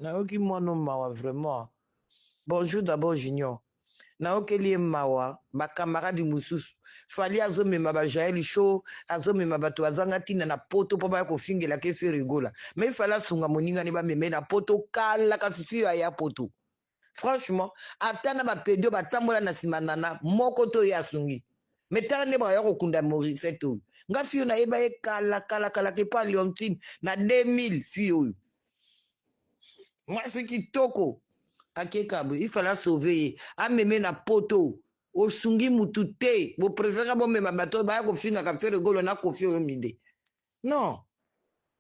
Naoki mono mawa vraiment. Bonjour d'abord Junior. Naoki liye mawa ba camarade mususu. Fali azo mema ba Jael show, azo mema bato azanga tina na poto po ba ko fingela ke fe rigola. Mais fala sunga moninga ne ba meme na poto kala ka sufi ya poto. Franchement, atana ba pedo ba tambola na simanana moko to ya sungi. Metala ne ba ya ko kunda Maurice to. Nga fiyo na eba e kala ke pa Leontine na 2000 fiyo. Moi, c'est qui toko. Akekabu, il fallait sauver. Ameme na poto. Osungi mutute. Vous préférez bon me bateau ba ko finga ka faire golo na kofi o mide. Non.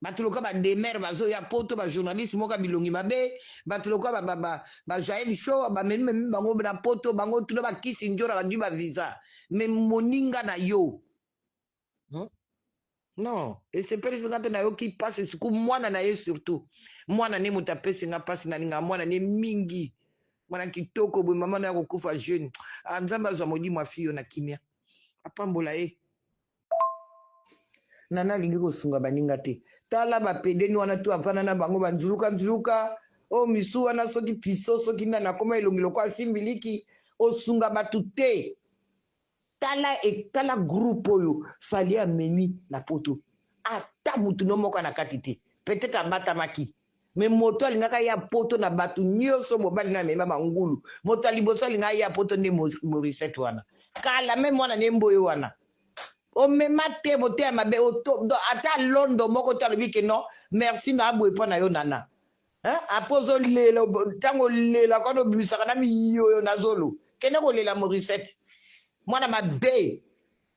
Batuloka ba demer ba zo ya poto ba journaliste moka bilongi mabe. Batuloka ba Jael show ba meme bango na poto bango tulo ba kisi njora ba du ba visa. Mais moninga na yo. Hmm? Non, et c'est pas les gens qui passent ce coup moi na ye surtout. Moi na ne mutapesi nga passe na ninga moi na ne mingi. Mwana kitoko bo mama na kokufa jeune. Anzamba zo modi mwa fiyo na kimia. Apambola e. Nana lingi ko sunga baninga te. Tala ba pedeni wana tu afana na bango banzuluka. O misu wana soki piso soki na koma ilongilo kwa simbiliki o sunga batu te. Tala groupe oyo fali amemi na poto ata mutu no moko na kati te peut-être abatamaki mais moto alingaka ya poto na batu nyonso mobali na mema bangulu moto aliboso alingaka ya poto nde Morisette wana kala me mwana ne mboyo wana omema te bote ya mabe ata londo moko to alobi ke non merci na aboye mpo na yo nana apo ozolela ntango olela kwana obimisaka na miyoyo na zolo kende kolela Morisette mwana mabe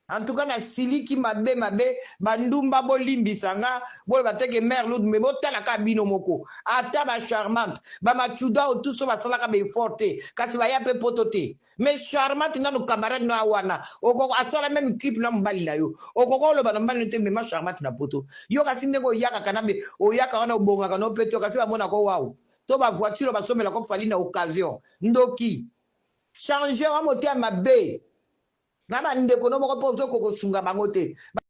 en tout cas na siliki mabe bandumba bolimbisanga bolo bateke mère l'autre mais botala ka bino moko ata ba charmante ba machuda o tout so basalaka be forte kasi ba ya pe potote mais charmante na no camarade na wana okoko asala même clip na mbali na yo okoko lo ba mbali te mais ma charmante na poto yo kasi ndeko yaka kanabe o yaka wana obonga kana peto kasi ba mona ko wow to ba voiture ba somela ko fali na occasion ndoki changer wa motia mabe na bandeko no moko mpo ozokokosunga bango te